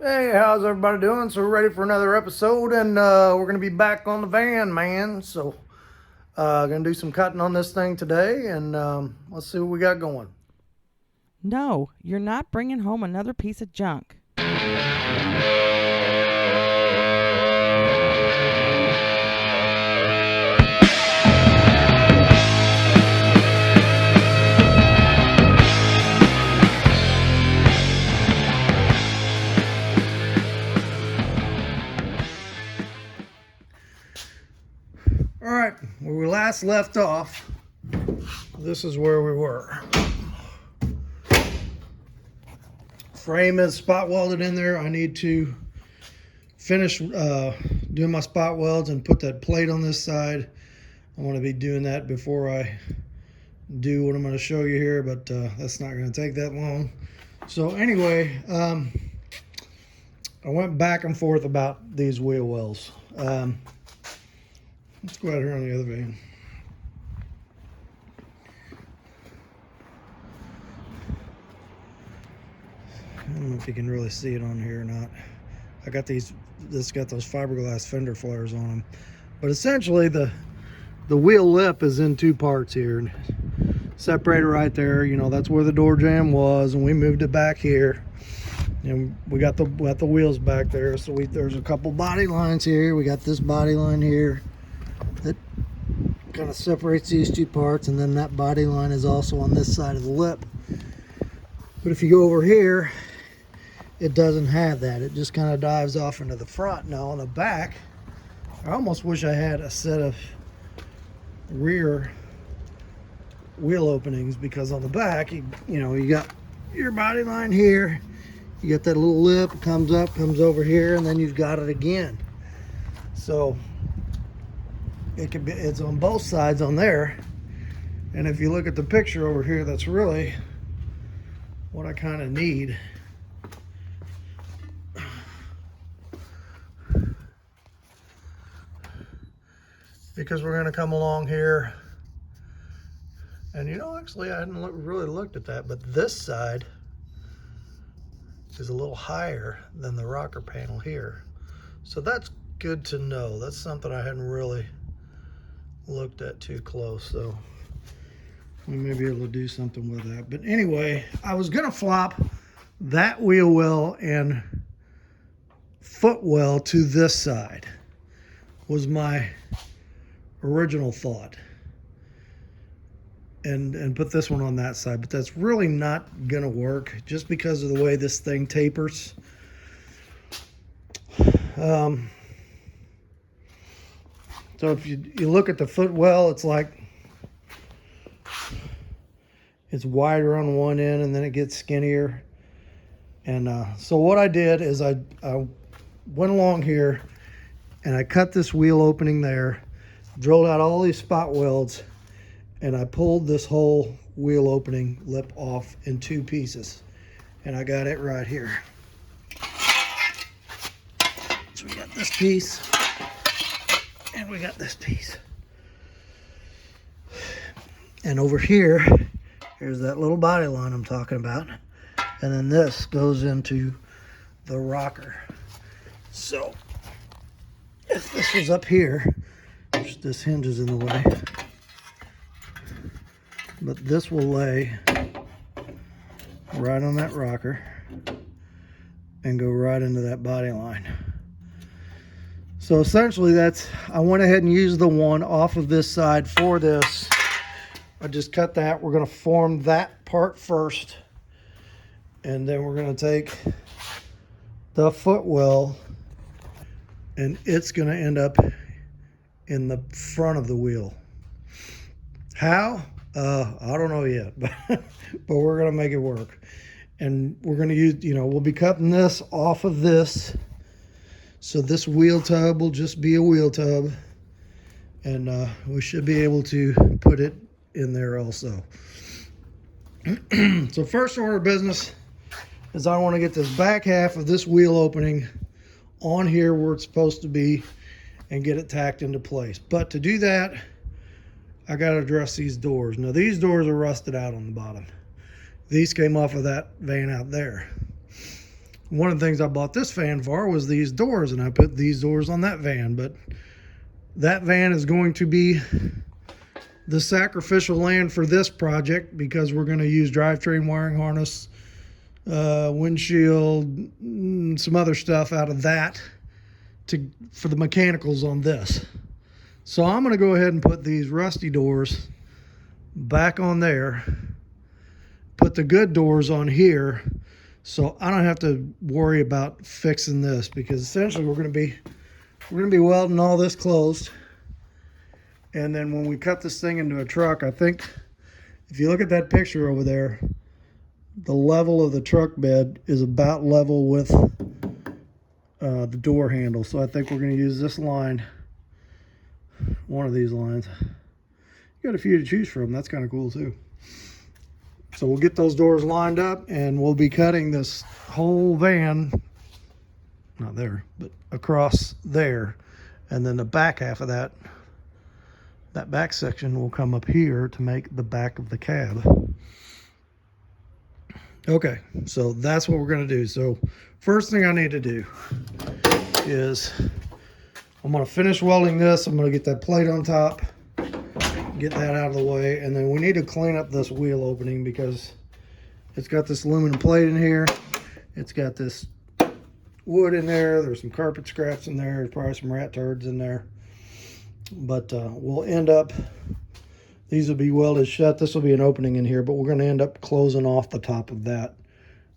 Hey, how's everybody doing? So we're ready for another episode, and we're gonna be back on the van, man. So gonna do some cutting on this thing today, and let's see what we got going. No, you're not bringing home another piece of junk. All right, where we last left off, this is where we were. Frame is spot welded in there. I need to finish doing my spot welds and put that plate on this side. I want to be doing that before I do what I'm going to show you here, but that's not going to take that long. So anyway, I went back and forth about these wheel wells. Let's go out here on the other van. I don't know if you can really see it on here or not. I got this got those fiberglass fender flares on them. But essentially the wheel lip is in two parts here. Separator right there, you know, that's where the door jamb was, and we moved it back here. And we got the wheels back there. So there's a couple body lines here. We got this body line here that kind of separates these two parts, and then that body line is also on this side of the lip. But if you go over here, it doesn't have that. It just kind of dives off into the front. Now on the back, I almost wish I had a set of rear wheel openings, because on the back, you know, you got your body line here, you get that little lip, it comes up, comes over here, and then you've got it again. So it's on both sides on there. And if you look at the picture over here, that's really what I kind of need. Because we're going to come along here, and you know, actually I hadn't really looked at that, but this side is a little higher than the rocker panel here. So that's good to know. That's something I hadn't really looked at too close, so we may be able to do something with that. But anyway, I was gonna flop that wheel well and foot well to this side, was my original thought, and put this one on that side. But that's really not gonna work, just because of the way this thing tapers. So if you look at the foot well, it's like it's wider on one end, and then it gets skinnier. And so what I did is I went along here and I cut this wheel opening there, drilled out all these spot welds, and I pulled this whole wheel opening lip off in two pieces. And I got it right here. So we got this piece, and we got this piece. And over here, here's that little body line I'm talking about. And then this goes into the rocker. So if this was up here, this hinge is in the way, but this will lay right on that rocker and go right into that body line. So essentially I went ahead and used the one off of this side for this. I just cut that. We're going to form that part first, and then we're going to take the footwell, and it's going to end up in the front of the wheel. How? I don't know yet, but we're going to make it work. And we're going to use, you know, we'll be cutting this off of this. So this wheel tub will just be a wheel tub, and we should be able to put it in there also. So first order of business is I want to get this back half of this wheel opening on here where it's supposed to be and get it tacked into place. But to do that, I got to address these doors. Now these doors are rusted out on the bottom. These came off of that van out there. One of the things I bought this van for was these doors, and I put these doors on that van, but that van is going to be the sacrificial land for this project because we're going to use drivetrain wiring harness, windshield, some other stuff out of that for the mechanicals on this. So I'm going to go ahead and put these rusty doors back on there, put the good doors on here, so I don't have to worry about fixing this, because essentially we're going to be welding all this closed. And then when we cut this thing into a truck, I think if you look at that picture over there, the level of the truck bed is about level with the door handle. So I think we're going to use this line, one of these lines. You got a few to choose from. That's kind of cool too. So we'll get those doors lined up, and we'll be cutting this whole van, not there, but across there. And then the back half of that back section will come up here to make the back of the cab. Okay, so that's what we're going to do. So first thing I need to do is I'm going to finish welding this. I'm going to get that plate on top, get that out of the way, and then we need to clean up this wheel opening because it's got this aluminum plate in here. It's got this wood in there. There's some carpet scraps in there. There's probably some rat turds in there. But we'll end up, these will be welded shut. This will be an opening in here, but we're going to end up closing off the top of that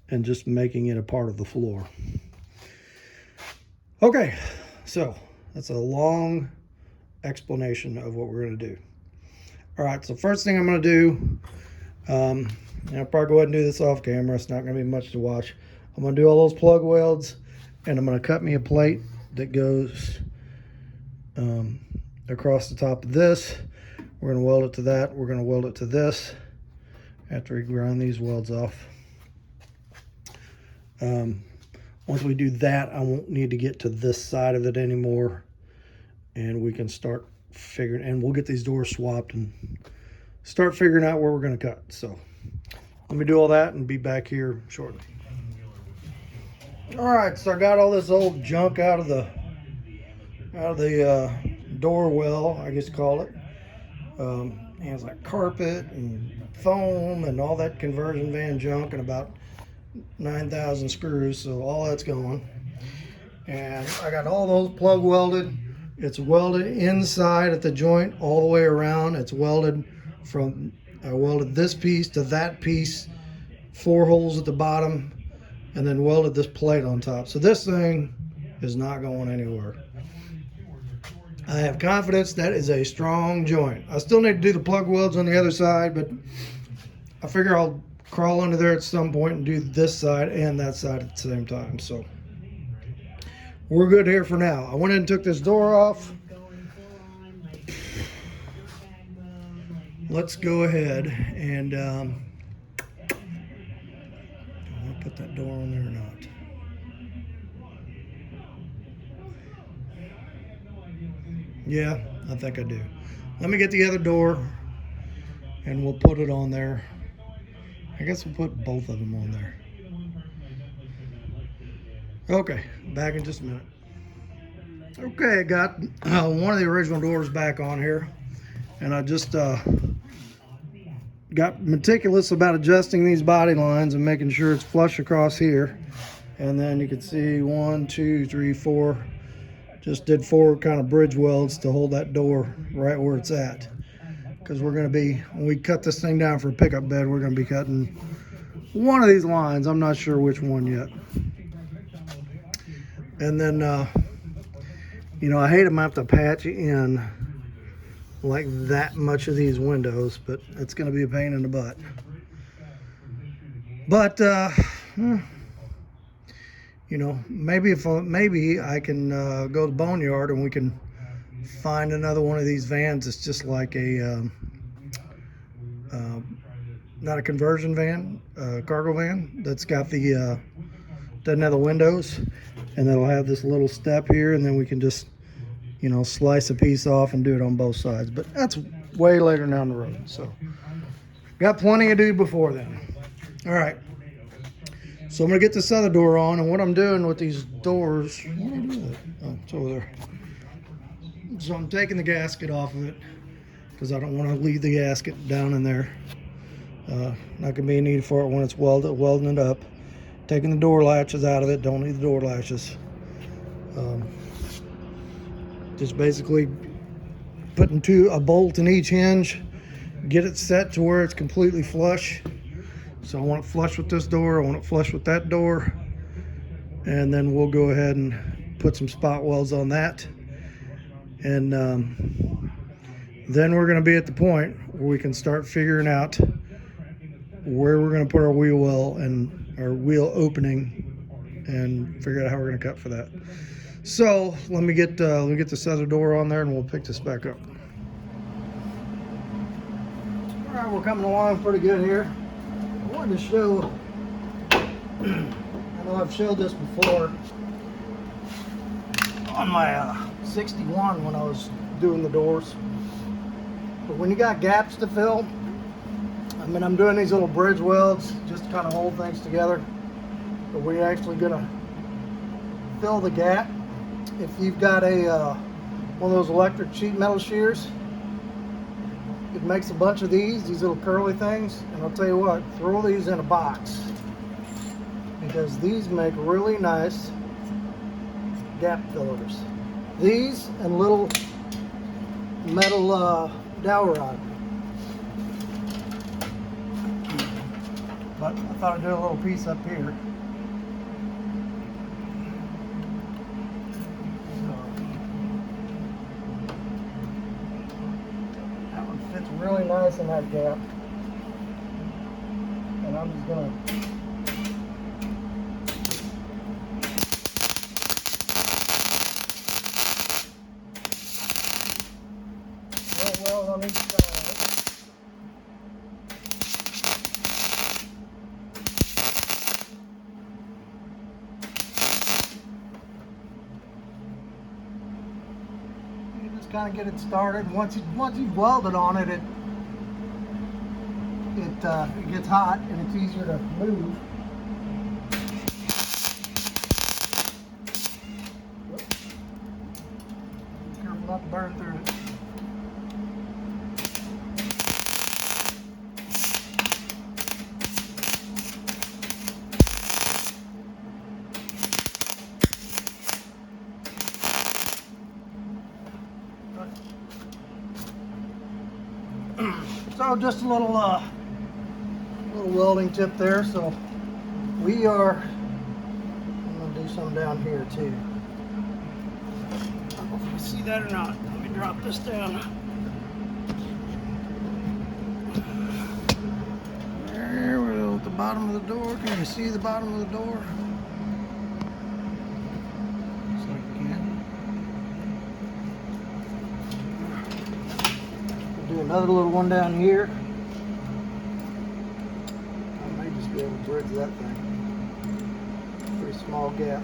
and just making it a part of the floor. Okay, so that's a long explanation of what we're going to do. All right, so first thing I'm going to do, I'll probably go ahead and do this off camera. It's not going to be much to watch. I'm going to do all those plug welds, and I'm going to cut me a plate that goes across the top of this. We're going to weld it to that. We're going to weld it to this after we grind these welds off. Once we do that, I won't need to get to this side of it anymore, and we can start figuring, and we'll get these doors swapped and start figuring out where we're going to cut. So let me do all that and be back here shortly. All right, so I got all this old junk out of the door well, I guess call it. It has like carpet and foam and all that conversion van junk and about 9,000 screws, so all that's going. And I got all those plug welded. It's welded inside at the joint all the way around. It's welded from, I welded this piece to that piece, 4 holes at the bottom, and then welded this plate on top. So this thing is not going anywhere. I have confidence that is a strong joint. I still need to do the plug welds on the other side, but I figure I'll crawl under there at some point and do this side and that side at the same time. So we're good here for now. I went in and took this door off. Let's go ahead and do I want to put that door on there or not? Yeah, I think I do. Let me get the other door and we'll put it on there. I guess we'll put both of them on there. Okay, back in just a minute. Okay, I got one of the original doors back on here, and I just got meticulous about adjusting these body lines and making sure it's flush across here. And then you can see 1, 2, 3, 4. Just did 4 kind of bridge welds to hold that door right where it's at. Because we're going to be, when we cut this thing down for a pickup bed, we're going to be cutting one of these lines. I'm not sure which one yet. And then, you know, I hate I'm going to have to patch in like that much of these windows, but it's going to be a pain in the butt. But, you know, maybe I can go to the boneyard and we can find another one of these vans. It's just like a not a conversion van, cargo van that's got the doesn't have the windows, and it'll have this little step here, and then we can just, you know, slice a piece off and do it on both sides. But that's way later down the road, so got plenty to do before then. All right, So I'm gonna get this other door on, and what I'm doing with these doors, what do I do with it? Oh, it's over there. So I'm taking the gasket off of it because I don't want to leave the gasket down in there. Not gonna be a need for it when it's welding it up. Taking the door latches out of it, don't need the door latches. Just basically putting a bolt in each hinge, get it set to where it's completely flush. So I want it flush with this door, I want it flush with that door, and then we'll go ahead and put some spot welds on that. And then we're going to be at the point where we can start figuring out where we're going to put our wheel well and our wheel opening, and figure out how we're going to cut for that. So let me get this other door on there, and we'll pick this back up. All right, we're coming along pretty good here. I wanted to show, I know I've showed this before on my 61 when I was doing the doors, but when you got gaps to fill, I mean, I'm doing these little bridge welds just to kind of hold things together, but we're actually gonna fill the gap. If you've got a one of those electric sheet metal shears, it makes a bunch of these little curly things, and I'll tell you what, throw these in a box, because these make really nice gap fillers. These and little metal dowel rod. But I thought I'd do a little piece up here. Fits really nice in that gap, and I'm just gonna weld on each side of it. You just kind of get it started. Once you've welded on it, it gets hot and it's easier to move. Be careful not to burn through it. So just a little welding tip there. So I'm gonna do some down here too. I don't know if you see that or not. Let me drop this down. There we go at the bottom of the door. Can you see the bottom of the door? Looks like you can. Do another little one down here. I may just be able to bridge that thing. Pretty small gap.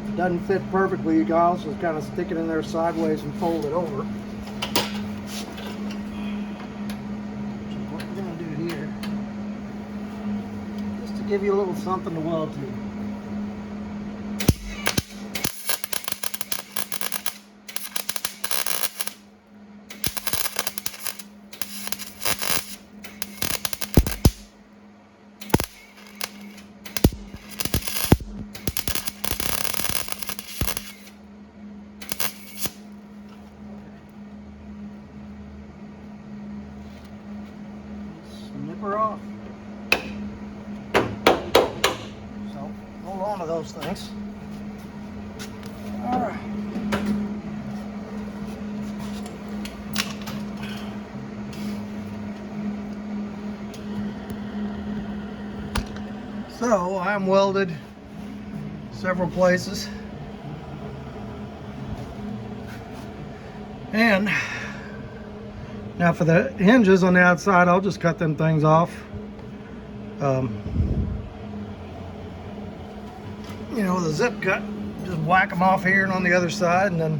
If it doesn't fit perfectly, you can also kind of stick it in there sideways and fold it over. Give you a little something to weld to. Snip her off. Hold on to those things. All right. So I'm welded several places, and now for the hinges on the outside, I'll just cut them things off. you know, with a zip cut, just whack them off here and on the other side, and then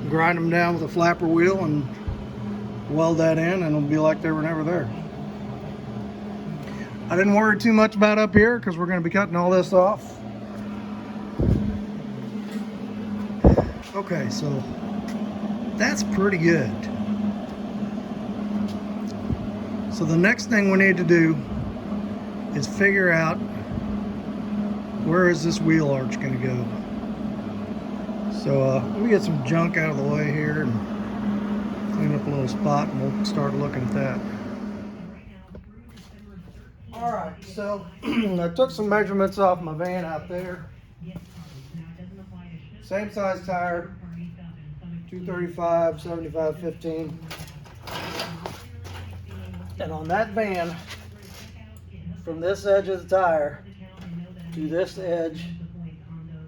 grind them down with a flapper wheel and weld that in, and it'll be like they were never there. I didn't worry too much about up here because we're going to be cutting all this off. Okay, so that's pretty good. So the next thing we need to do is figure out where is this wheel arch going to go. So let me get some junk out of the way here and clean up a little spot, and we'll start looking at that. Alright, so I took some measurements off my van out there. Same size tire, 235, 75, 15. And on that van, from this edge of the tire to this edge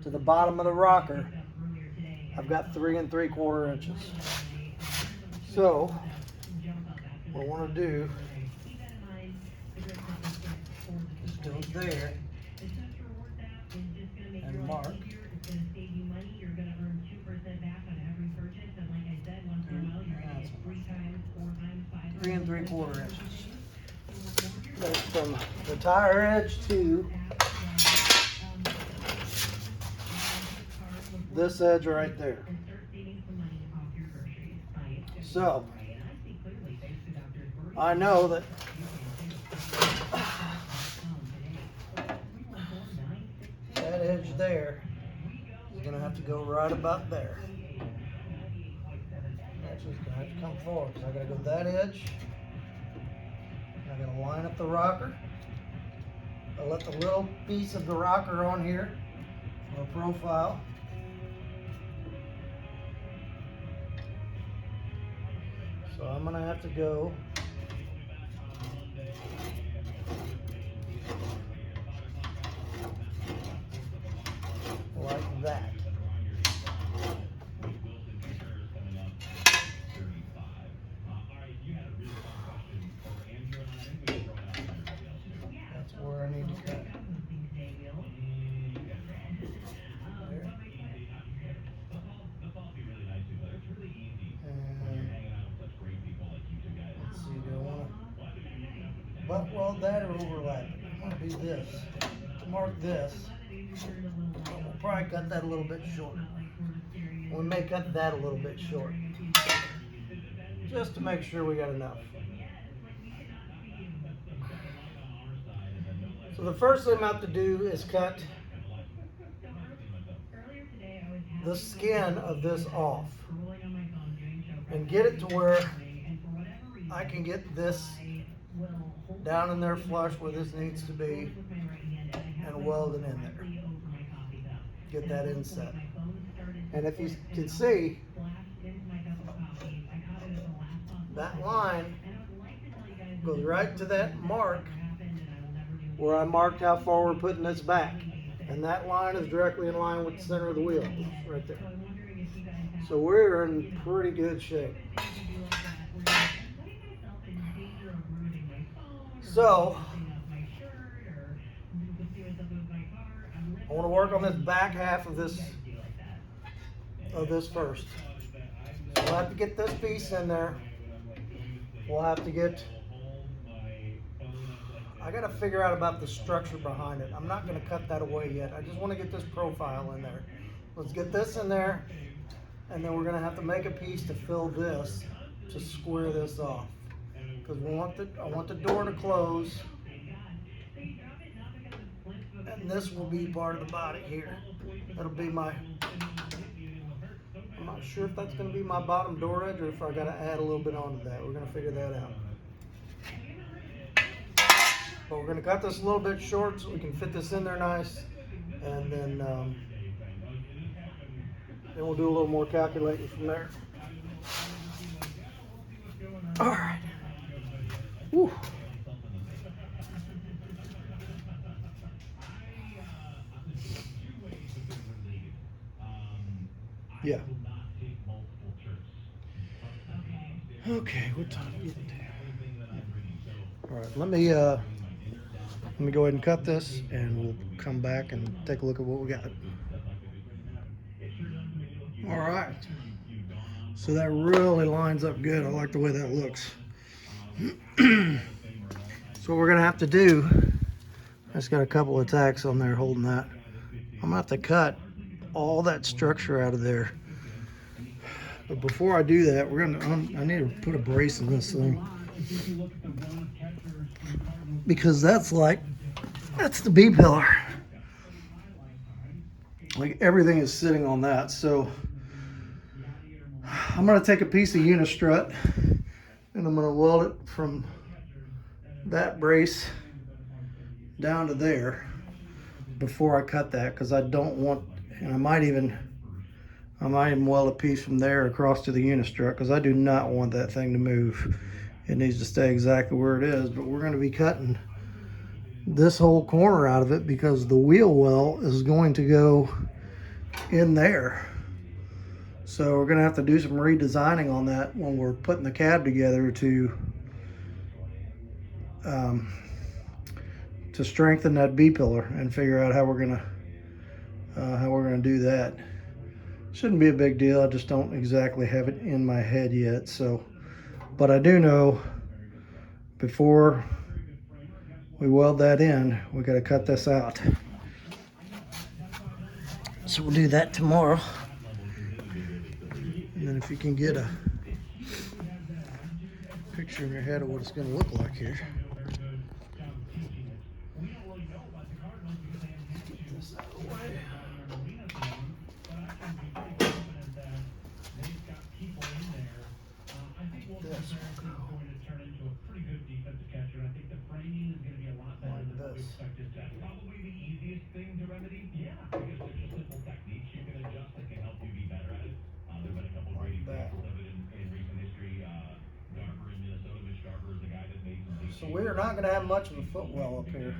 to the bottom of the rocker, I've got 3 3/4 inches. So what I want to do is go there and mark 3 3/4 inches. That's from the tire edge to this edge right there. So I know that that edge there is going to have to go right about there. That's just going to have to come forward, because I got to go that edge. I got to line up the rocker. I let the little piece of the rocker on here for a profile. So I'm going to have to go like that. That's where I need to cut. Butt weld that or overlap it. I'm going to do this. Mark this. We'll probably cut that a little bit short. We may cut that a little bit short, just to make sure we got enough. So the first thing I'm about to do is cut the skin of this off and get it to where I can get this down in there flush where this needs to be and weld it in there. Get that inset. And if you can see, that line goes right to that mark where I marked how far we're putting this back. And that line is directly in line with the center of the wheel, right there. So we're in pretty good shape. So, I want to work on this back half of this first. So we'll have to get this piece in there. We'll have to get, I got to figure out about the structure behind it. I'm not going to cut that away yet. I just want to get this profile in there. Let's get this in there, and then we're going to have to make a piece to fill this, to square this off. Because I want the door to close, and this will be part of the body here. That'll be my, I'm not sure if that's going to be my bottom door edge or if I got to add a little bit onto that. We're going to figure that out. But we're going to cut this a little bit short so we can fit this in there nice, and then we'll do a little more calculating from there. All right. Whew. Yeah. Okay, what time is it? All right, let me go ahead and cut this, and we'll come back and take a look at what we got. All right. So that really lines up good. I like the way that looks. So what we're gonna have to do, I just got a couple of tacks on there holding that. I'm gonna have to cut all that structure out of there. But before I do that, I need to put a brace in this thing. Because that's the B pillar. Like everything is sitting on that. So I'm gonna take a piece of unistrut and I'm gonna weld it from that brace down to there before I cut that, because I don't want, and I might even weld a piece from there across to the unistrut, because I do not want that thing to move. It needs to stay exactly where it is. But we're going to be cutting this whole corner out of it because the wheel well is going to go in there. So we're going to have to do some redesigning on that when we're putting the cab together to strengthen that B pillar and figure out how we're gonna do that. Shouldn't be a big deal. I just don't exactly have it in my head yet. So, but I do know before we weld that in, we got to cut this out. So we'll do that tomorrow. And then if you can get a picture in your head of what it's going to look like here. So we are not going to have much of a footwell up here.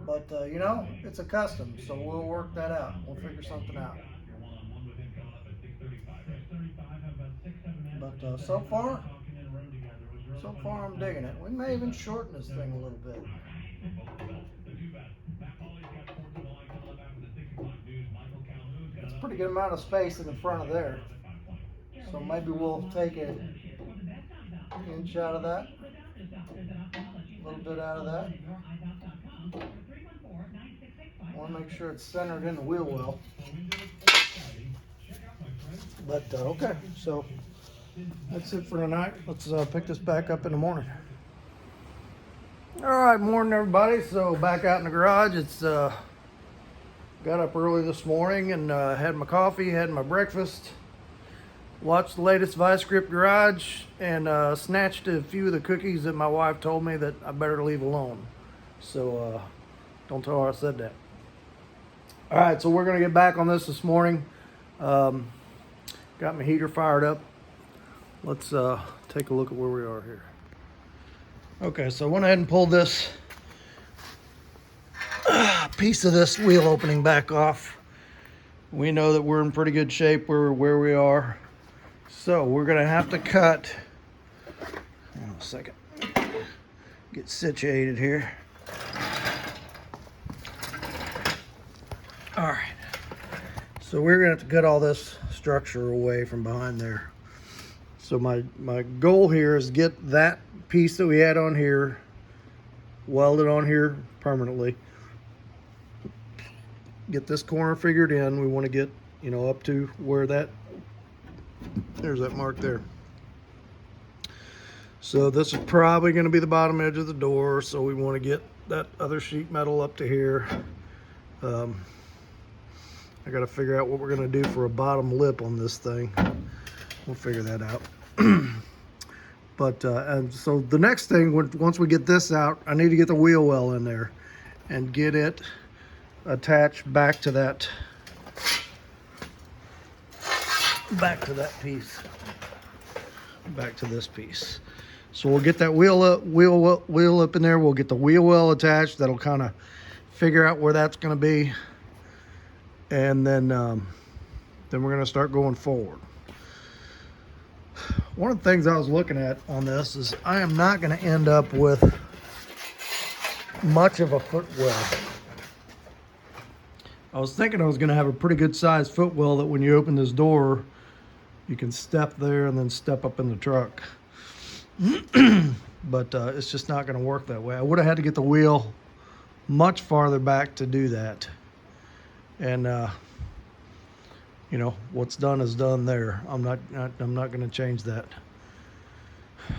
But, you know, it's a custom, so we'll work that out. We'll figure something out. But so far I'm digging it. We may even shorten this thing a little bit. It's a pretty good amount of space in the front of there. So maybe we'll take an inch out of that, a little bit out of that. I want to make sure it's centered in the wheel well. But okay, so that's it for tonight. Let's pick this back up in the morning. All right, morning everybody. So back out in the garage. It's got up early this morning and had my coffee, had my breakfast, watched the latest Vice Grip Garage, and snatched a few of the cookies that my wife told me that I better leave alone. So don't tell her I said that. All right, so we're gonna get back on this morning. Got my heater fired up. Let's take a look at where we are here. Okay, so I went ahead and pulled this piece of this wheel opening back off. We know that we're in pretty good shape where we are. So we're gonna have to cut, hang on a second, get situated here. All right, so we're gonna have to cut all this structure away from behind there. So my goal here is get that piece that we had on here welded on here permanently. Get this corner figured in. We want to get, you know, up to where there's that mark there. So this is probably going to be the bottom edge of the door, so we want to get that other sheet metal up to here. I got to figure out what we're going to do for a bottom lip on this thing. We'll figure that out. But and so the next thing, once we get this out, I need to get the wheel well in there and get it attached back to that piece, back to this piece. So we'll get that wheel up in there. We'll get the wheel well attached. That'll kind of figure out where that's going to be, and then we're going to start going forward. One of the things I was looking at on this is I am not going to end up with much of a footwell. I was thinking I was going to have a pretty good sized footwell that when you open this door, you can step there and then step up in the truck. But it's just not going to work that way. I would have had to get the wheel much farther back to do that. And you know, what's done is done there. I'm not going to change that.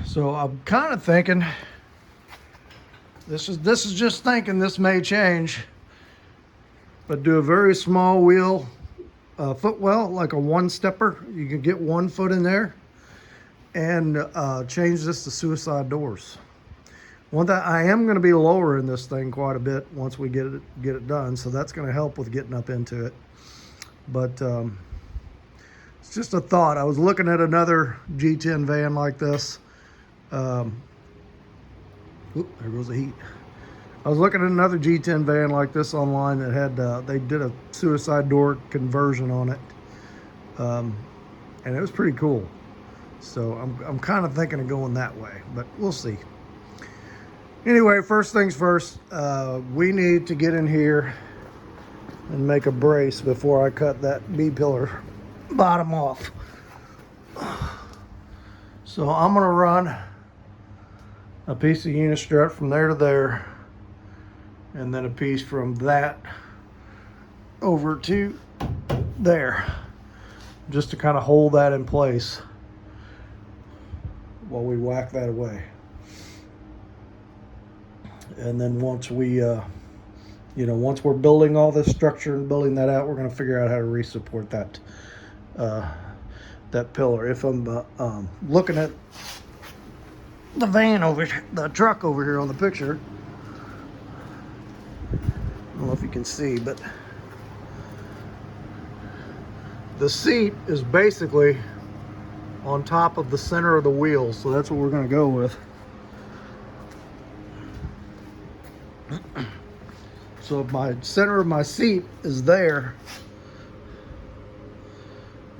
So I'm kind of thinking, this is just thinking, this may change, but do a very small wheel footwell, like a one stepper. You can get 1 foot in there, and change this to suicide doors. One that I am going to be lowering this thing quite a bit once we get it done, so that's going to help with getting up into it. But it's just a thought. I was looking at another G10 van like this. Oop, there goes the heat. I was looking at another G10 van like this online that had, they did a suicide door conversion on it. And it was pretty cool. So I'm kind of thinking of going that way, but we'll see. Anyway, first things first, we need to get in here and make a brace before I cut that B-pillar bottom off. So I'm gonna run a piece of unistrut from there to there, and then a piece from that over to there, just to kind of hold that in place while we whack that away. And then once we once we're building all this structure and building that out, we're going to figure out how to re-support that that pillar. If I'm looking at the van over here, the truck over here on the picture, I don't know if you can see, but the seat is basically on top of the center of the wheel, so that's what we're going to go with. So if my center of my seat is there,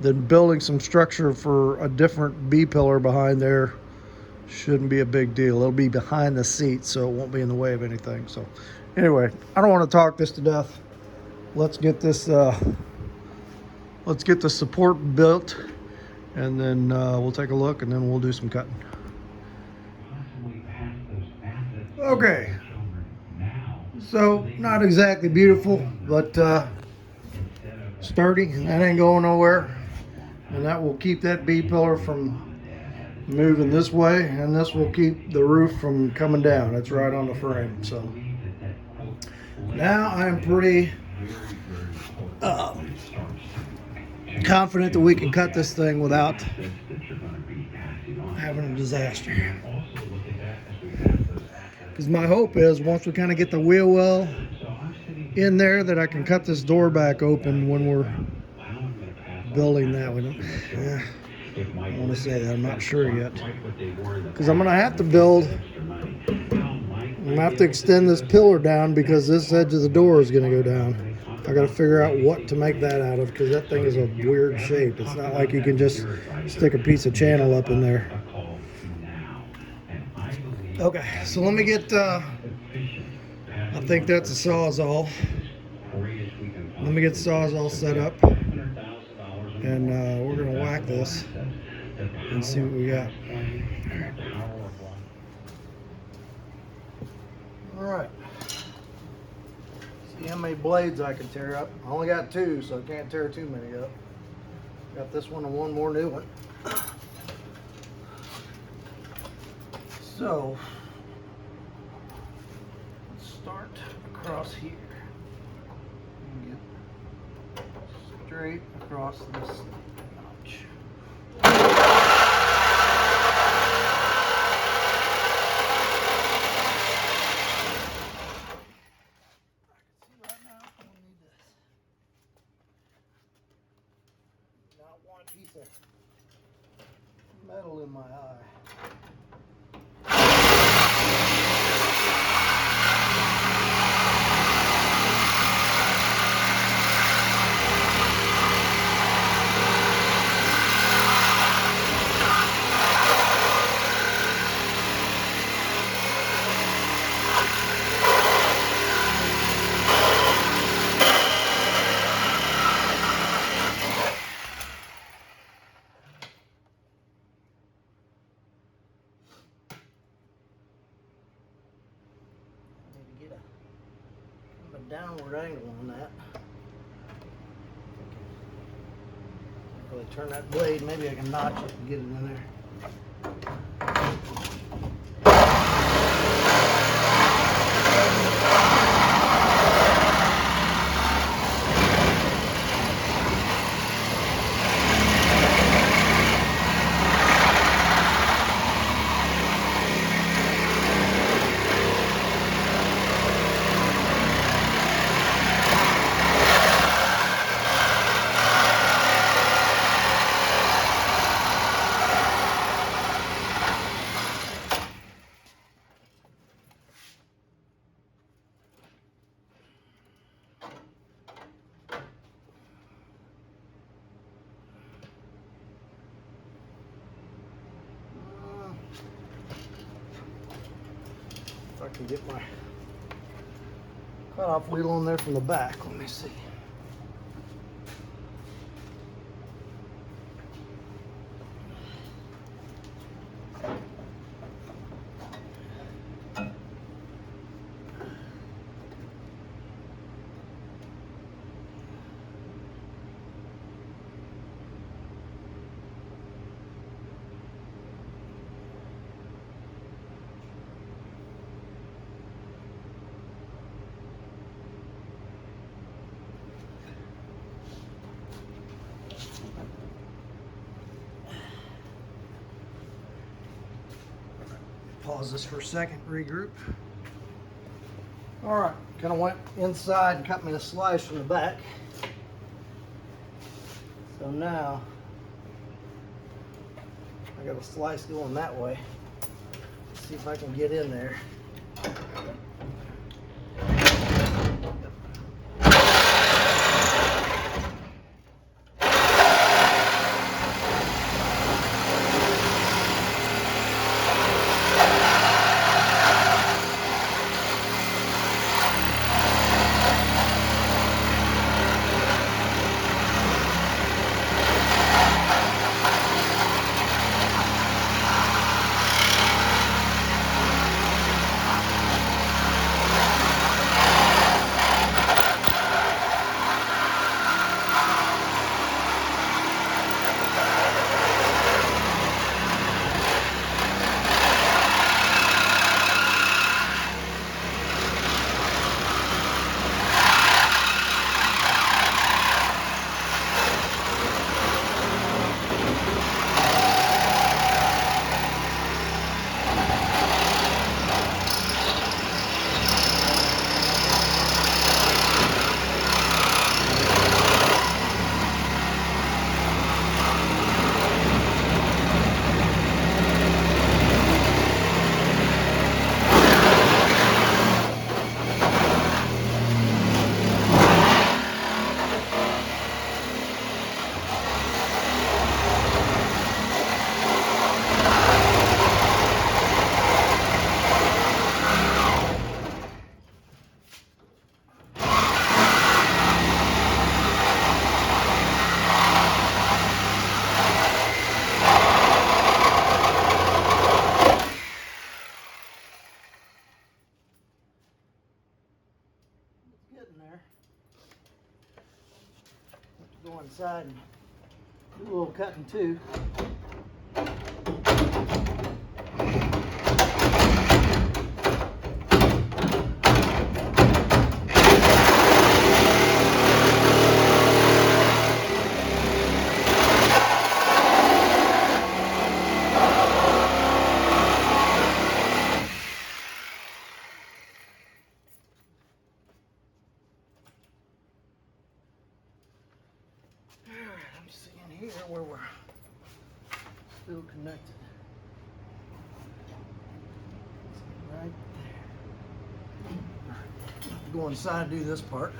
then building some structure for a different B-pillar behind there shouldn't be a big deal. It'll be behind the seat, so it won't be in the way of anything. So anyway, I don't want to talk this to death. Let's get this support built, and then we'll take a look, and then we'll do some cutting. Okay, so not exactly beautiful, but sturdy. That ain't going nowhere, and that will keep that B-pillar from moving this way, and this will keep the roof from coming down. It's right on the frame. So now I'm pretty confident that we can cut this thing without having a disaster. Because my hope is once we kind of get the wheel well in there, that I can cut this door back open when we're building that one. Yeah, I don't want to say that. I'm not sure yet. Because I'm going to have to build, I'm going to have to extend this pillar down because this edge of the door is going to go down. I got to figure out what to make that out of, because that thing is a weird shape. It's not like you can just stick a piece of channel up in there. Okay, so let me get, I think that's a Sawzall. Let me get the Sawzall set up, and we're going to whack this and see what we got. Alright. See how many blades I can tear up. I only got 2, so I can't tear too many up. Got this one and one more new one. So, let's start across here. And get straight across this notch. Piece of metal in my eye. downward angle on that. Really turn that blade, maybe I can notch it and get it in there. If I can get my cutoff wheel on there from the back, let me see. Pause this for a second, regroup. All right, kind of went inside and cut me a slice from the back. So now I got a slice going that way. Let's see if I can get in there. Go inside and do a little cutting too. I'm seeing here where we're still connected. Right there. Go inside and do this part.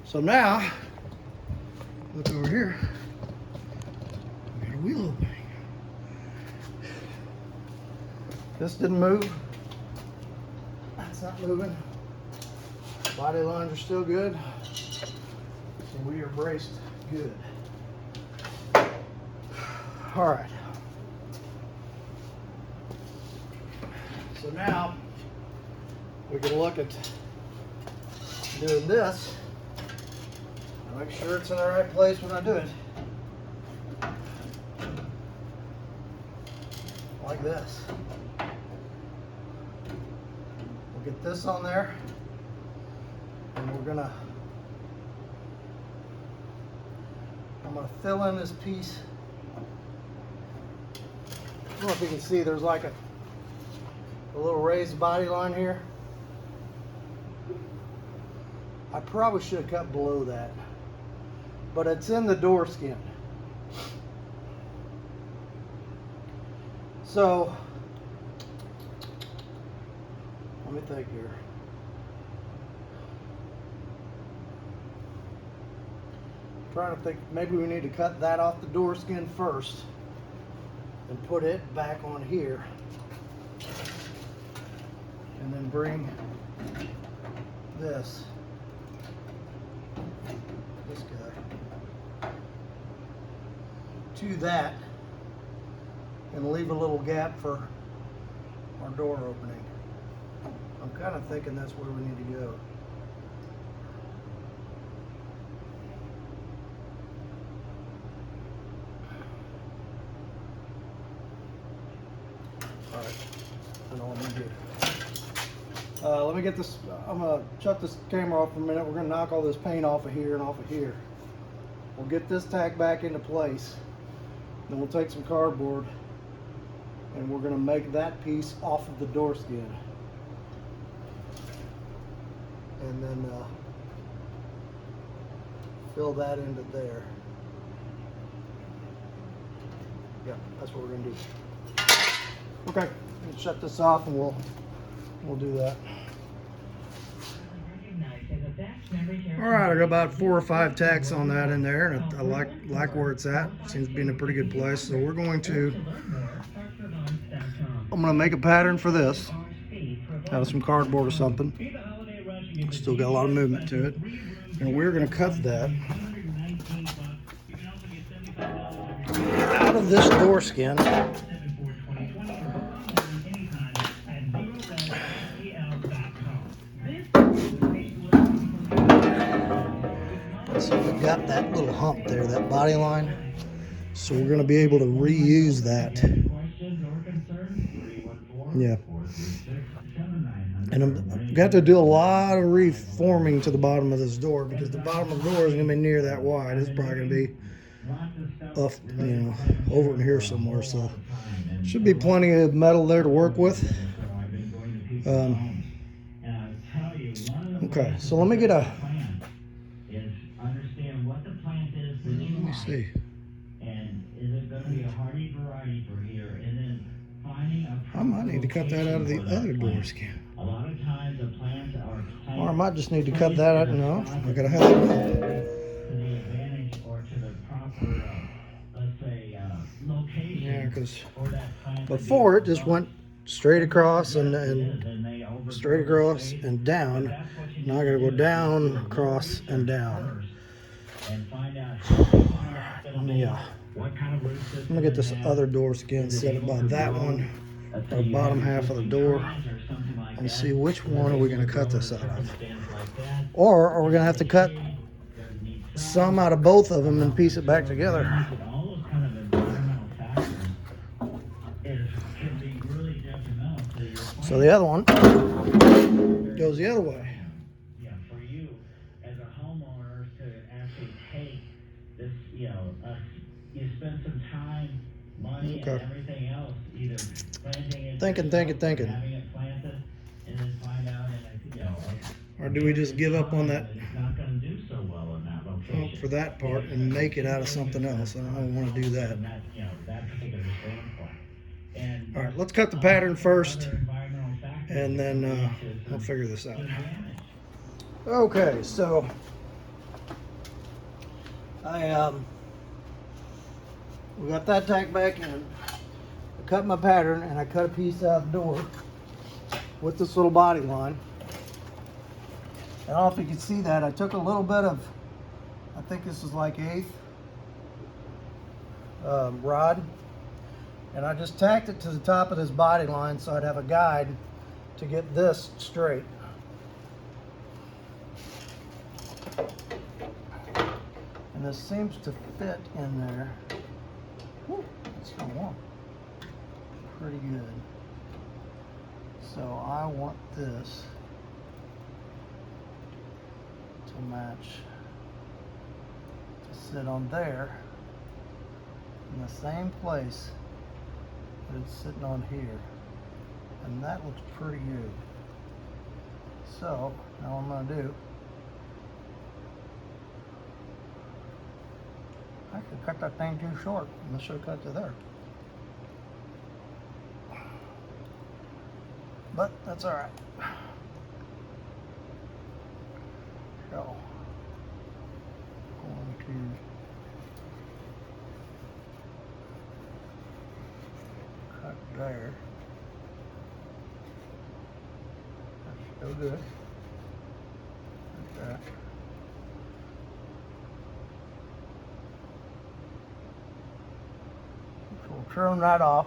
So now, look over here. We got a wheel opening. This didn't move. That's not moving. Body lines are still good. So we are braced good. All right. So now we can look at doing this. Make sure it's in the right place when I do it. Like this. We'll get this on there, and I'm gonna fill in this piece. I don't know if you can see, there's like a little raised body line here. I probably should have cut below that, but it's in the door skin. So let me think here. I'm trying to think, maybe we need to cut that off the door skin first and put it back on here, and then bring this guy to that and leave a little gap for our door opening. I'm kind of thinking that's where we need to go. All right, I know what I'm gonna do. Let me get this, I'm gonna shut this camera off for a minute. We're gonna knock all this paint off of here and off of here. We'll get this tack back into place. Then we'll take some cardboard and we're gonna make that piece off of the door skin. And then fill that into there. Yeah, that's what we're gonna do. Okay, let's shut this off and we'll do that. All right, I got about 4 or 5 tacks on that in there, and I like where it's at. Seems to be in a pretty good place. So we're going to, I'm going to make a pattern for this out of some cardboard or something. Still got a lot of movement to it, and we're going to cut that out of this door skin. So we've got that little hump there, that body line. So we're going to be able to reuse that. Yeah. And I've got to do a lot of reforming to the bottom of this door, because the bottom of the door isn't going to be near that wide. It's probably going to be up, over in here somewhere. So should be plenty of metal there to work with. Okay, so let me get a, let me see. I might need to cut that out of the other door skin. Or I might just need to cut that out. No, I gotta have it. Yeah, because before it just went straight across and straight across and down. Now I gotta go down, across, and down. Let me get this other door skin set about that one, the bottom half of the door, and see which one are we going to cut this out of. Or are we going to have to cut some out of both of them and piece it back together? So the other one goes the other way. You spend some time, money, and everything else, either planting it, thinking, having it planted, and then find out, or do we just give up on that? It's not going to do so well in that location for that part and make it out of something else. I don't want to do that. That particular standpoint. All right, let's cut the pattern first, and then we'll figure this out. Okay, so We got that tacked back in. I cut my pattern and I cut a piece out the door with this little body line. I don't know if you can see that. I took a little bit of, I think this is like 1/8 rod, and I just tacked it to the top of this body line so I'd have a guide to get this straight. And this seems to fit in there. Woo, it's still warm. Pretty good. So I want this to match, to sit on there in the same place that it's sitting on here. And that looks pretty good. So now what I'm going to do, I could cut that thing too short. I should have cut to there. But that's all right. So, going to cut there. That's still good. Like that. So we'll trim that off.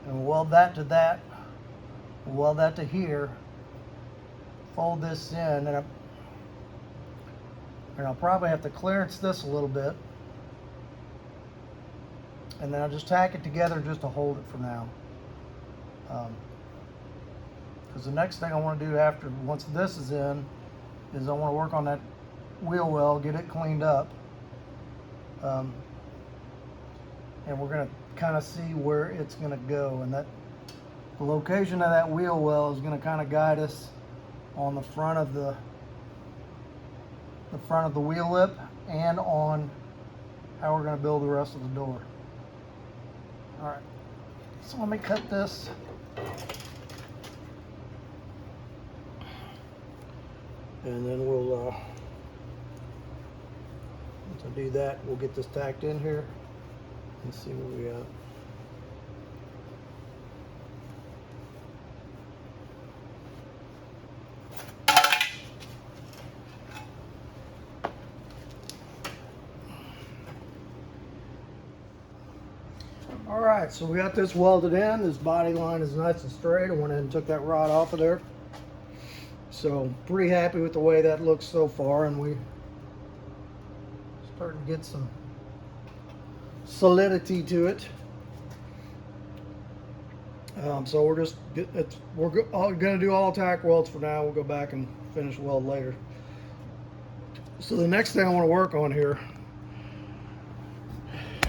And weld that to that, weld that to here, fold this in, and I'll probably have to clearance this a little bit, and then I'll just tack it together just to hold it for now. Because the next thing I want to do after, once this is in, is I want to work on that wheel well, get it cleaned up, and we're going to kind of see where it's going to go, and that the location of that wheel well is going to kind of guide us on the front of the wheel lip and on how we're going to build the rest of the door. All right, so let me cut this. And then we'll once I do that, we'll get this tacked in here. Let's see what we got. All right, so we got this welded in. This body line is nice and straight. I went in and took that rod off of there. So pretty happy with the way that looks so far, and we starting to get some solidity to it. So we're going to do all tack welds for now. We'll go back and finish weld later. So the next thing I want to work on here,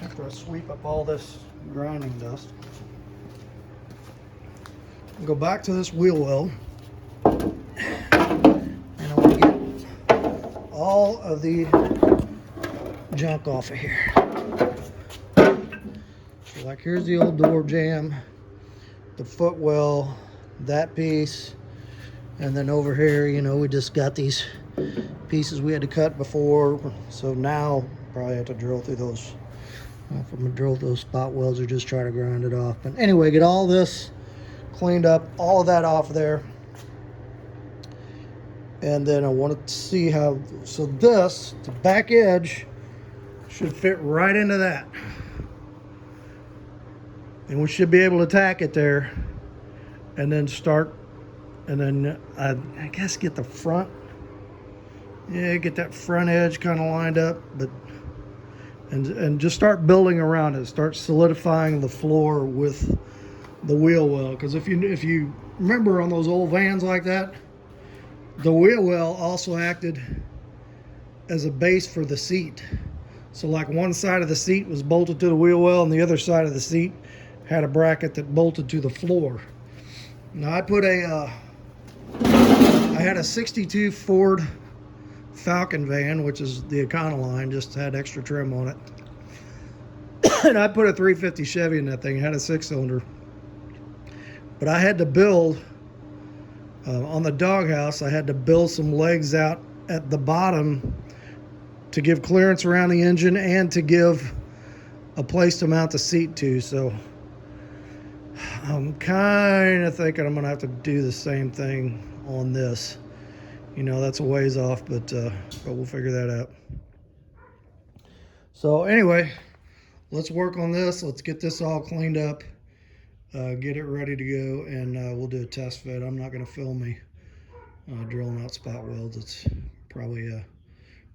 after I sweep up all this grinding dust, I'll go back to this wheel well, and I want to get all of the junk off of here. So like here's the old door jamb, the footwell, that piece, and then over here, you know, we just got these pieces we had to cut before, so now probably have to drill through those. If I'm gonna drill those spot welds or just try to grind it off. But anyway, get all this cleaned up, all of that off there. And then I want to see how, so this, the back edge should fit right into that. And we should be able to tack it there and then start, and then I guess get the front, yeah, get that front edge kind of lined up, but and just start building around it, start solidifying the floor with the wheel well. Because if you remember on those old vans like that, the wheel well also acted as a base for the seat. So like one side of the seat was bolted to the wheel well and the other side of the seat had a bracket that bolted to the floor. Now I put I had a 62 Ford Falcon van, which is the Econoline, just had extra trim on it. And I put a 350 Chevy in that thing. It had a 6-cylinder. But I had to build On the doghouse, I had to build some legs out at the bottom to give clearance around the engine and to give a place to mount the seat to. So I'm kind of thinking I'm going to have to do the same thing on this. You know, that's a ways off, but we'll figure that out. So anyway, let's work on this. Let's get this all cleaned up, get it ready to go, and we'll do a test fit. I'm not going to film me drilling out spot welds. It's probably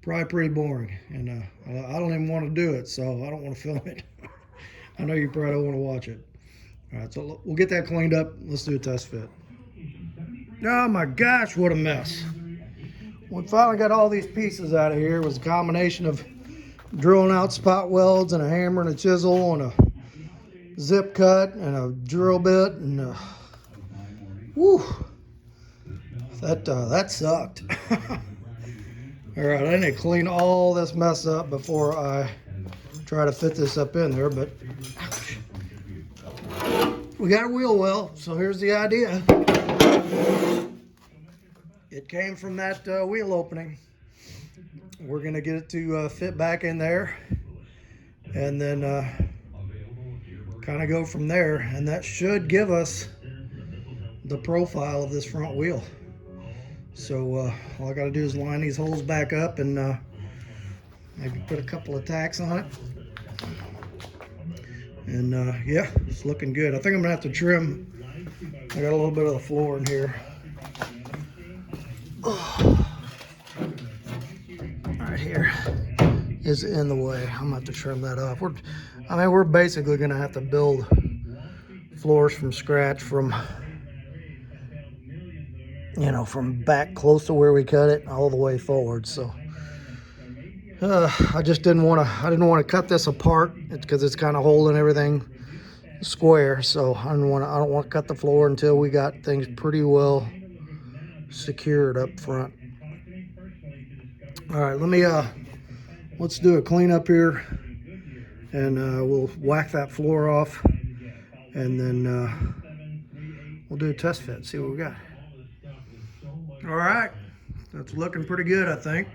pretty boring, and I don't even want to do it, so I don't want to film it. I know you probably don't want to watch it. All right, so we'll get that cleaned up. Let's do a test fit. Oh my gosh, what a mess. We finally got all these pieces out of here. It was a combination of drilling out spot welds and a hammer and a chisel and a zip cut and a drill bit, and whew, that sucked. All right, I need to clean all this mess up before I try to fit this up in there, but we got a wheel well, so here's the idea. It came from that wheel opening. We're gonna get it to fit back in there, and then kind of go from there, and that should give us the profile of this front wheel. So all I got to do is line these holes back up and maybe put a couple of tacks on it, and yeah, it's looking good. I think I'm gonna have to trim. I got a little bit of the floor in here. Right here is in the way. I'm gonna have to trim that off. We're basically gonna have to build floors from scratch, from from back close to where we cut it all the way forward. So I just didn't want to cut this apart because it's kind of holding everything square. So I don't want to cut the floor until we got things pretty well secured up front. All right, let's do a cleanup here, and we'll whack that floor off, and then we'll do a test fit, see what we got. All right, that's looking pretty good, I think.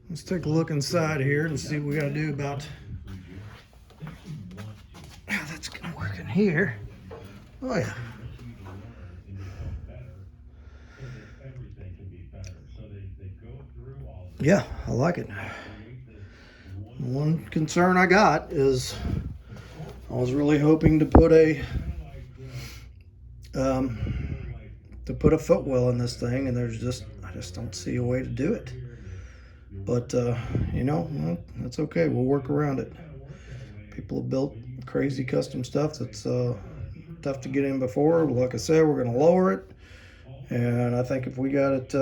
Let's take a look inside here and see what we got to do about how that's gonna work in here. Oh yeah. Yeah, I like it. One concern I got is I was really hoping to put a footwell in this thing, and I just don't see a way to do it. But well, that's okay. We'll work around it. People have built crazy custom stuff that's tough to get in before. Like I said, we're going to lower it, and I think if we got it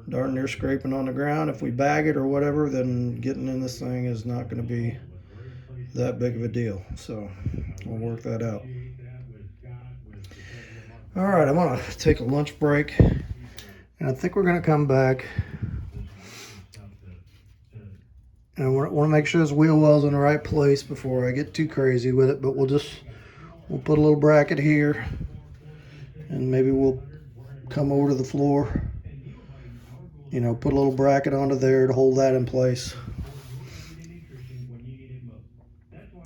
darn near scraping on the ground, if we bag it or whatever, then getting in this thing is not going to be that big of a deal. So we'll work that out. All right, I'm going to take a lunch break, and I think we're going to come back. And I want to make sure this wheel well's in the right place before I get too crazy with it. But we'll put a little bracket here, and maybe we'll come over to the floor. Put a little bracket onto there to hold that in place.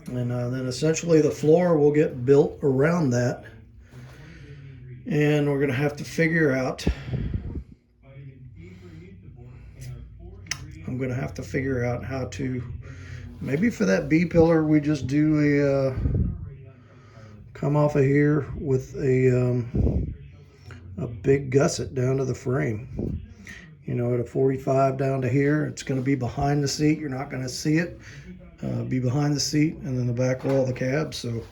And then essentially the floor will get built around that. And we're going to have to figure out, I'm going to have to figure out how to, maybe for that B pillar, we just do come off of here with a big gusset down to the frame. At a 45 down to here. It's going to be behind the seat. You're not going to see it. Be behind the seat and then the back wall of the cab. So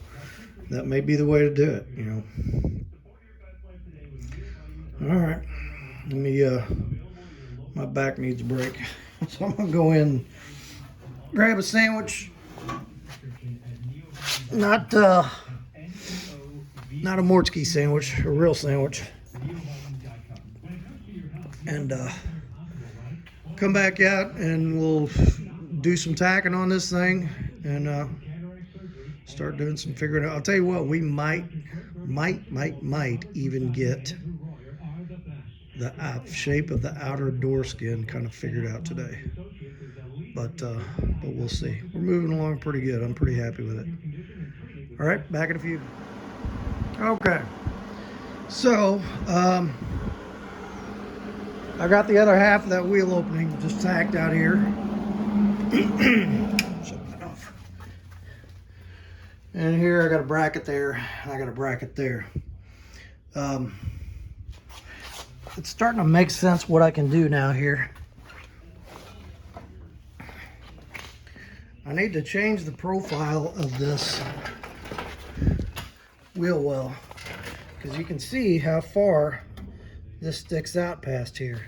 that may be the way to do it, All right. Let me, my back needs a break. So I'm going to go in, grab a sandwich. Not a Mortsky sandwich, a real sandwich. And come back out and we'll do some tacking on this thing, and start doing some figuring out. I'll tell you what, we might even get the shape of the outer door skin kind of figured out today. But we'll see. We're moving along pretty good. I'm pretty happy with it. All right, back in a few. Okay. So, I got the other half of that wheel opening just tacked out here. Shut that off. And here I got a bracket there, and I got a bracket there. It's starting to make sense what I can do now here. I need to change the profile of this wheel well, because you can see how far this sticks out past here.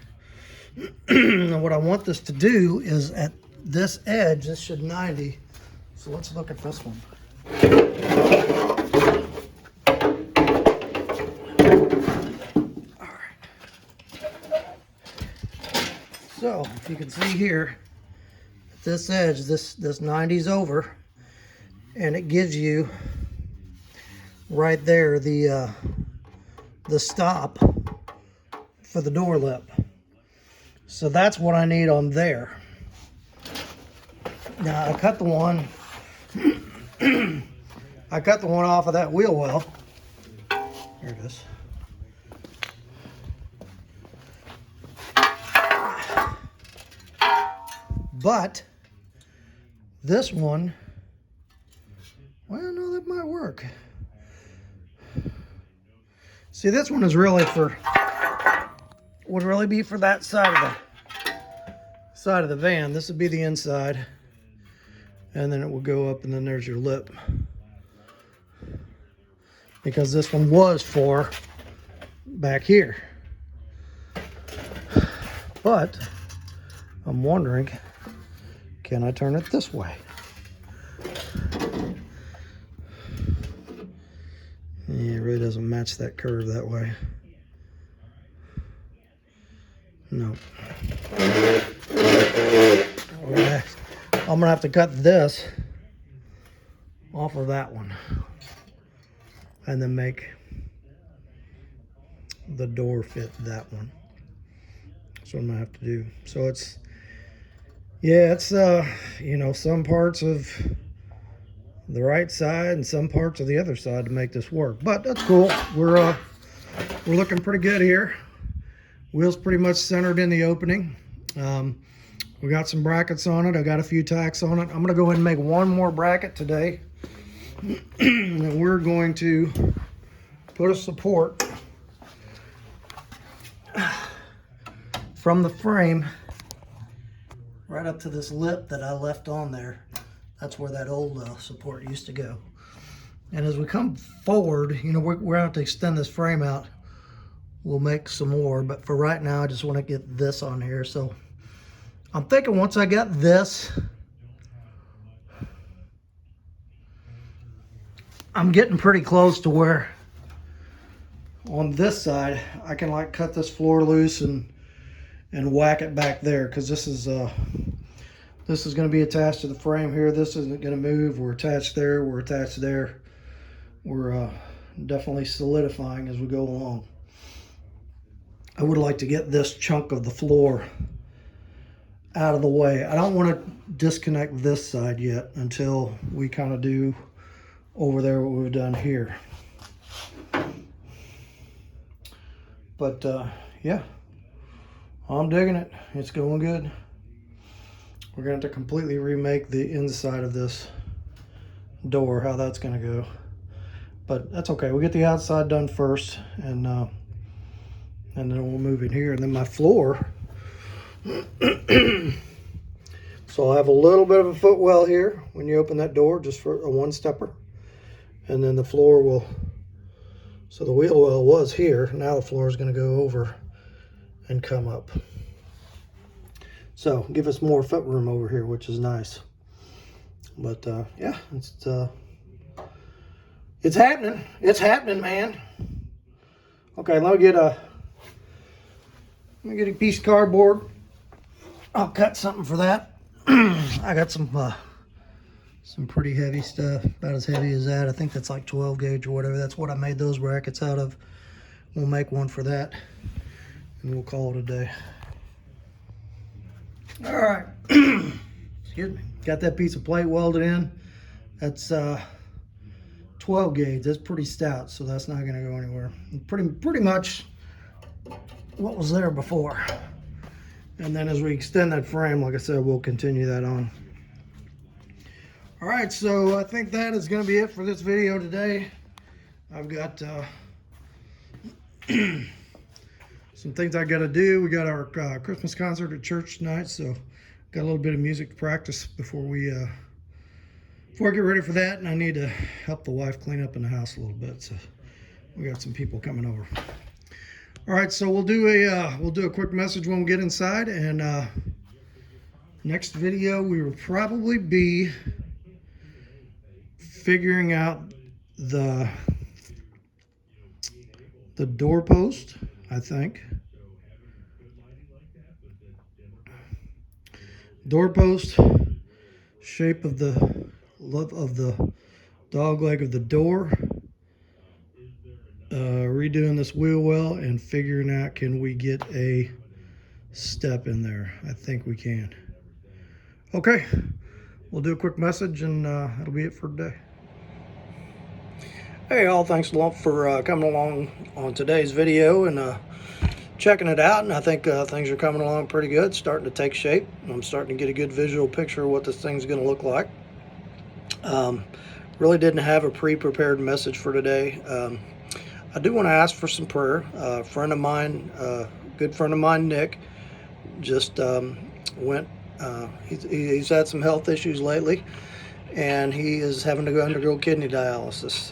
And what I want this to do is at this edge, this should 90. So let's look at this one. All right. So if you can see here, at this edge, this 90's over, and it gives you right there the stop for the door lip. So that's what I need on there. Now I cut the one off of that wheel well. There it is. But this one, well, no, that might work. See, this one is really would really be for that side of the van. This would be the inside, and then it will go up, and then there's your lip, because this one was for back here. But I'm wondering, can I turn it this way? Yeah, it really doesn't match that curve that way. No. I'm gonna have to cut this off of that one, and then make the door fit that one. That's what I'm gonna have to do. So it's, yeah, it's you know, some parts of the right side and some parts of the other side to make this work. But that's cool. We're looking pretty good here. Wheel's pretty much centered in the opening. We got some brackets on it. I got a few tacks on it. I'm gonna go ahead and make one more bracket today. And we're going to put a support from the frame right up to this lip that I left on there. That's where that old support used to go. And as we come forward, you know, we're going to have to extend this frame out. We'll make some more, but for right now, I just want to get this on here. So I'm thinking once I got this, I'm getting pretty close to where on this side, I can like cut this floor loose and whack it back there, because this is going to be attached to the frame here. This isn't going to move. We're attached there. We're attached there. We're definitely solidifying as we go along. I would like to get this chunk of the floor out of the way. I don't want to disconnect this side yet until we kind of do over there what we've done here. But yeah, I'm digging it. It's going good. We're going to have to completely remake the inside of this door, how that's going to go. But that's okay. We'll get the outside done first, and then we'll move in here. And then my floor. So I'll have a little bit of a footwell here when you open that door, just for a one-stepper. And then the floor will, so the wheel well was here. Now the floor is going to go over and come up. So give us more foot room over here, which is nice. But yeah, it's happening. It's happening, man. Okay, let me get a piece of cardboard. I'll cut something for that. I got some some pretty heavy stuff, about as heavy as that. I think that's like 12 gauge or whatever. That's what I made those brackets out of. We'll make one for that, and we'll call it a day. All right. Excuse me. Got that piece of plate welded in. That's 12 gauge. That's pretty stout, so that's not going to go anywhere. Pretty much what was there before. And then as we extend that frame, like I said, we'll continue that on. All right, so I think that is going to be it for this video today. I've got some things I got to do. We got our Christmas concert at church tonight, so got a little bit of music to practice before I get ready for that, and I need to help the wife clean up in the house a little bit. So we got some people coming over. All right, so we'll do a quick message when we get inside, and next video we will probably be figuring out the doorpost, I think. Doorpost, shape of the dog leg of the door, redoing this wheel well, and figuring out, can we get a step in there? I think we can. Okay, we'll do a quick message, and that'll be it for today. Hey all, thanks a lot for coming along on today's video and checking it out. And I think things are coming along pretty good, starting to take shape. I'm starting to get a good visual picture of what this thing's going to look like. Really didn't have a pre-prepared message for today. I do want to ask for some prayer. A friend of mine, good friend of mine, Nick, just he's had some health issues lately, and he is having to go undergo kidney dialysis.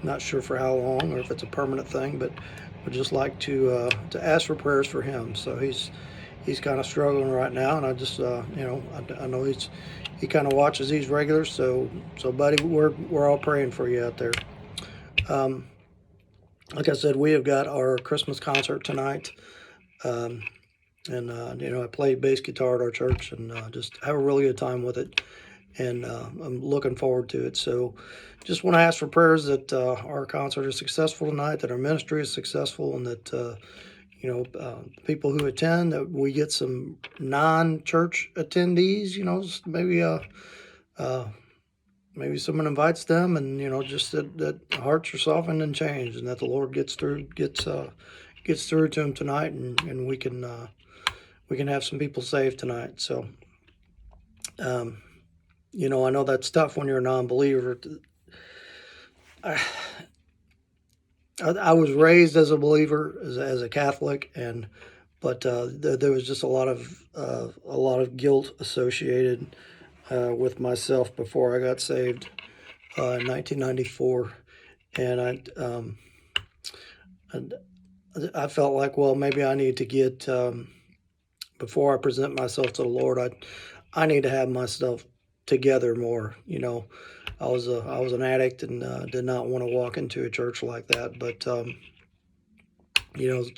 Not sure for how long or if it's a permanent thing, but would just like to ask for prayers for him. So he's kind of struggling right now, and I just I know he kind of watches these regulars. So buddy, we're all praying for you out there. Like I said, we have got our Christmas concert tonight, and I play bass guitar at our church, and just have a really good time with it. And I'm looking forward to it. So just want to ask for prayers that our concert is successful tonight, that our ministry is successful, and that people who attend, that we get some non-church attendees, maybe someone invites them, and just that hearts are softened and changed, and that the Lord gets through to them tonight, and we can have some people saved tonight. So I know that's tough when you're a non-believer. I was raised as a believer, as a Catholic, but there was just a lot of guilt associated with myself before I got saved in 1994, and I felt like, well, maybe I need to get before I present myself to the Lord, I need to have myself together more. I was an addict and did not want to walk into a church like that. But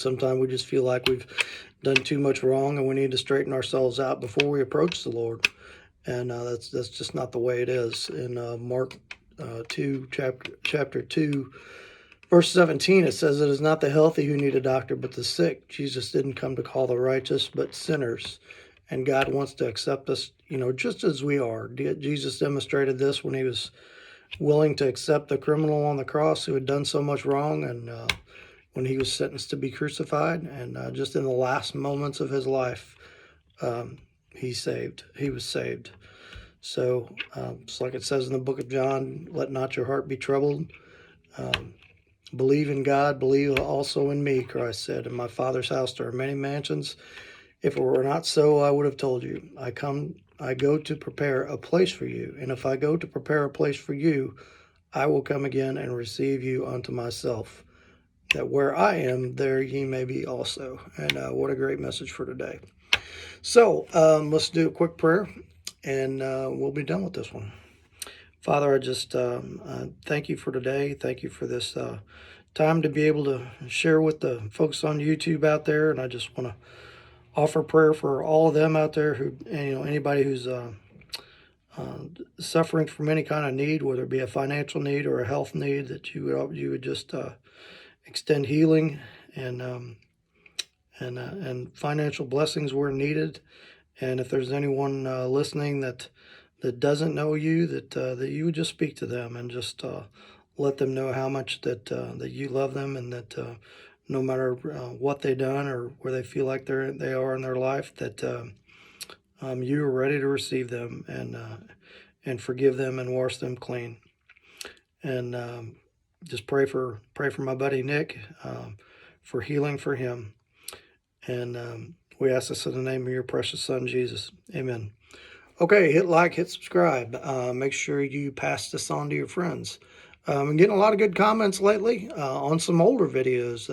sometimes we just feel like we've done too much wrong, and we need to straighten ourselves out before we approach the Lord. And that's just not the way it is. In Mark 2, chapter 2, verse 17, it says, "It is not the healthy who need a doctor, but the sick. Jesus didn't come to call the righteous, but sinners." And God wants to accept us, just as we are. Jesus demonstrated this when he was willing to accept the criminal on the cross who had done so much wrong, and when he was sentenced to be crucified, and just in the last moments of his life, he was saved. So it's like it says in the book of John, "Let not your heart be troubled. Believe in God, believe also in me," Christ said. "In my Father's house there are many mansions. If it were not so, I would have told you. I go to prepare a place for you. And if I go to prepare a place for you, I will come again and receive you unto myself, that where I am, there ye may be also." And what a great message for today. So let's do a quick prayer, and we'll be done with this one. Father, I just thank you for today. Thank you for this time to be able to share with the folks on YouTube out there. And I just want to offer prayer for all of them out there, who, anybody who's suffering from any kind of need, whether it be a financial need or a health need, that you would just extend healing and and financial blessings where needed. And if there's anyone listening that doesn't know you, that you would just speak to them and just let them know how much that you love them, and that no matter what they've done or where they feel like they are in their life, that you are ready to receive them and forgive them and wash them clean. And just pray for my buddy Nick, for healing for him. And we ask this in the name of your precious son, Jesus. Amen. Okay, hit like, hit subscribe. Make sure you pass this on to your friends. I'm getting a lot of good comments lately on some older videos,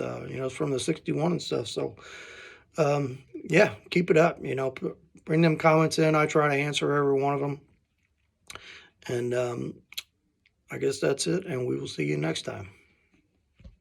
from the 61 and stuff. So, yeah, keep it up. Bring them comments in. I try to answer every one of them. And I guess that's it, and we will see you next time.